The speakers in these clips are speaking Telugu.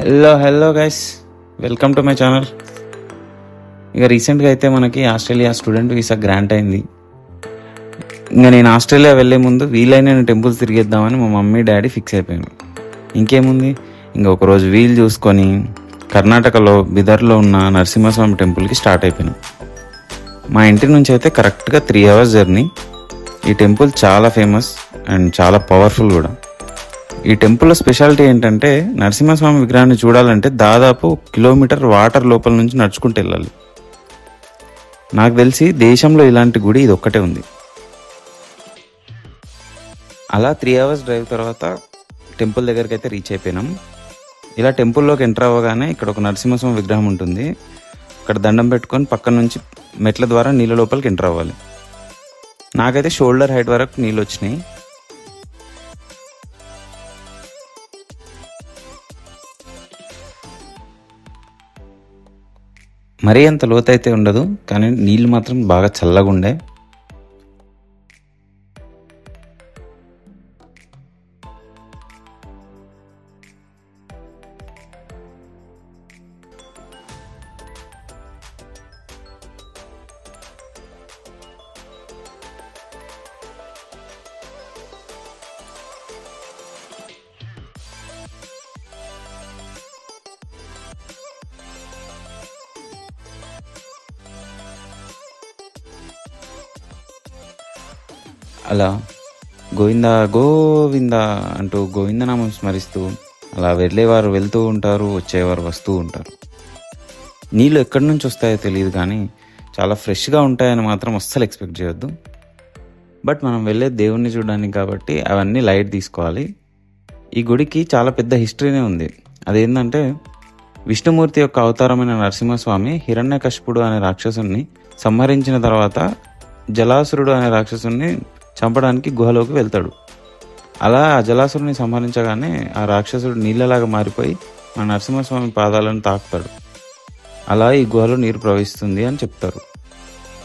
Hello guys, welcome to my channel. ఇక రీసెంట్గా అయితే మనకి ఆస్ట్రేలియా స్టూడెంట్ వీసా గ్రాంట్ అయింది. ఇంకా నేను ఆస్ట్రేలియా వెళ్లే ముందు వీలైన టెంపుల్స్ తిరిగేద్దామని మా మమ్మీ డాడీ ఫిక్స్ అయిపోయాను. ఇంకేముంది, ఇంకా ఒకరోజు వీలు చూసుకొని కర్ణాటకలో బిదర్లో ఉన్న నరసింహస్వామి టెంపుల్కి స్టార్ట్ అయిపోయాను. మా ఇంటి నుంచి అయితే కరెక్ట్గా 3 hours జర్నీ. ఈ టెంపుల్ చాలా ఫేమస్ అండ్ చాలా పవర్ఫుల్ కూడా. ఈ టెంపుల్లో స్పెషాలిటీ ఏంటంటే నరసింహస్వామి విగ్రహాన్ని చూడాలంటే దాదాపు 1 kilometer వాటర్ లోపల నుంచి నడుచుకుంటూ వెళ్ళాలి. నాకు తెలిసి దేశంలో ఇలాంటి గుడి ఇది ఒక్కటే ఉంది. అలా 3 hours డ్రైవ్ తర్వాత టెంపుల్ దగ్గరికి అయితే రీచ్ అయిపోయినాం. ఇలా టెంపుల్లోకి ఎంటర్ అవ్వగానే ఇక్కడ ఒక నరసింహస్వామి విగ్రహం ఉంటుంది. అక్కడ దండం పెట్టుకొని పక్కన నుంచి మెట్ల ద్వారా నీళ్ళ లోపలికి ఎంటర్ అవ్వాలి. నాకైతే షోల్డర్ హైట్ వరకు నీళ్ళు వచ్చినాయి. మరీ అంత లోతైతే ఉండదు, కానీ నీళ్ళు మాత్రం బాగా చల్లగా ఉండే. అలా గోవిందా గోవిందా అంటూ గోవిందనామం స్మరిస్తూ అలా వెళ్ళేవారు వెళ్తూ ఉంటారు, వచ్చేవారు వస్తూ ఉంటారు. నీళ్ళు ఎక్కడి నుంచి వస్తాయో తెలియదు, కానీ చాలా ఫ్రెష్గా ఉంటాయని మాత్రం అస్సలు ఎక్స్పెక్ట్ చేయొద్దు. బట్ మనం వెళ్ళే దేవుణ్ణి చూడడానికి కాబట్టి అవన్నీ లైట్ తీసుకోవాలి. ఈ గుడికి చాలా పెద్ద హిస్టరీనే ఉంది. అదేంటంటే విష్ణుమూర్తి యొక్క అవతారమైన నరసింహస్వామి హిరణ్యకశిపుడు అనే రాక్షసుని సంహరించిన తర్వాత జలాసురుడు అనే రాక్షసుని చంపడానికి గుహలోకి వెళ్తాడు. అలా ఆ జలాసురుని సంహరించగానే ఆ రాక్షసుడు నీళ్ళలాగా మారిపోయి మన నరసింహస్వామి పాదాలను తాకుతాడు. అలా ఈ గుహలో నీరు ప్రవహిస్తుంది అని చెప్తారు.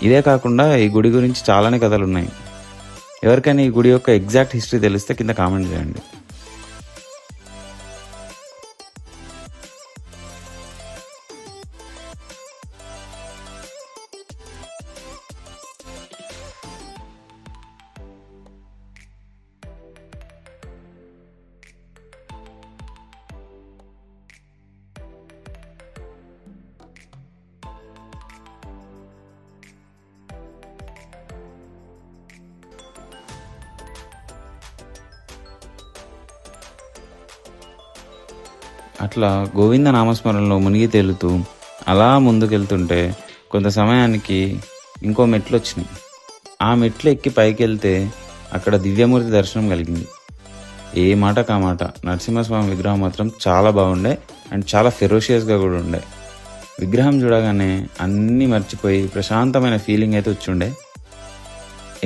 ఇదే కాకుండా ఈ గుడి గురించి చాలానే కథలు ఉన్నాయి. ఎవరికైనా ఈ గుడి యొక్క ఎగ్జాక్ట్ హిస్టరీ తెలిస్తే కింద కామెంట్ చేయండి. అట్లా గోవింద నామస్మరణలో మునిగి తేలుతూ అలా ముందుకెళ్తుంటే కొంత సమయానికి ఇంకో మెట్లు వచ్చినాయి. ఆ మెట్లు ఎక్కి పైకి వెళ్తే అక్కడ దివ్యమూర్తి దర్శనం కలిగింది. ఏ మాట కామాట నరసింహస్వామి విగ్రహం మాత్రం చాలా బాగుండే అండ్ చాలా ఫెరోషియస్గా కూడా ఉండే. విగ్రహం చూడగానే అన్నీ మర్చిపోయి ప్రశాంతమైన ఫీలింగ్ అయితే వచ్చిండే.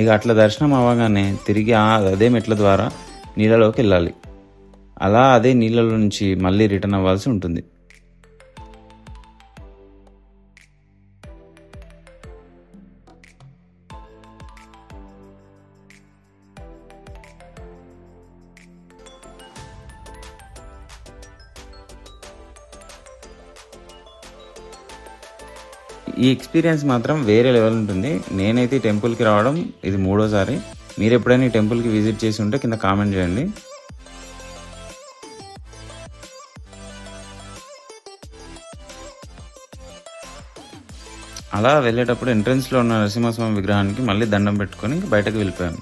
ఇక అట్లా దర్శనం అవ్వగానే తిరిగి అదే మెట్ల ద్వారా నీళ్ళలోకి వెళ్ళాలి. అలా అదే నీళ్ళలో నుంచి మళ్ళీ రిటర్న్ అవ్వాల్సి ఉంటుంది. ఈ ఎక్స్పీరియన్స్ మాత్రం వేరే లెవెల్ ఉంటుంది. నేనైతే ఈ టెంపుల్కి రావడం ఇది 3వ సారి. మీరు ఎప్పుడైనా ఈ టెంపుల్కి విజిట్ చేసి ఉంటే కింద కామెంట్ చేయండి. అలా వెళ్ళేటప్పుడు ఎంట్రన్స్లో ఉన్న నరసింహస్వామి విగ్రహానికి మళ్ళీ దండం పెట్టుకొని బయటకు వెళ్ళిపోయాను.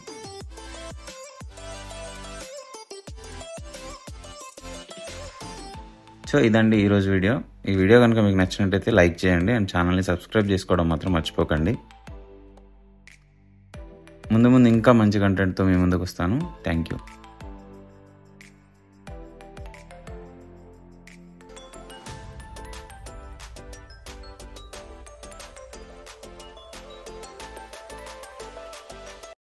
సో ఇదండి ఈరోజు వీడియో. ఈ వీడియో కనుక మీకు నచ్చినట్టయితే లైక్ చేయండి అండ్ ఛానల్ని సబ్స్క్రైబ్ చేసుకోవడం మాత్రం మర్చిపోకండి. ముందు ఇంకా మంచి కంటెంట్తో మీ ముందుకు వస్తాను. Thank you.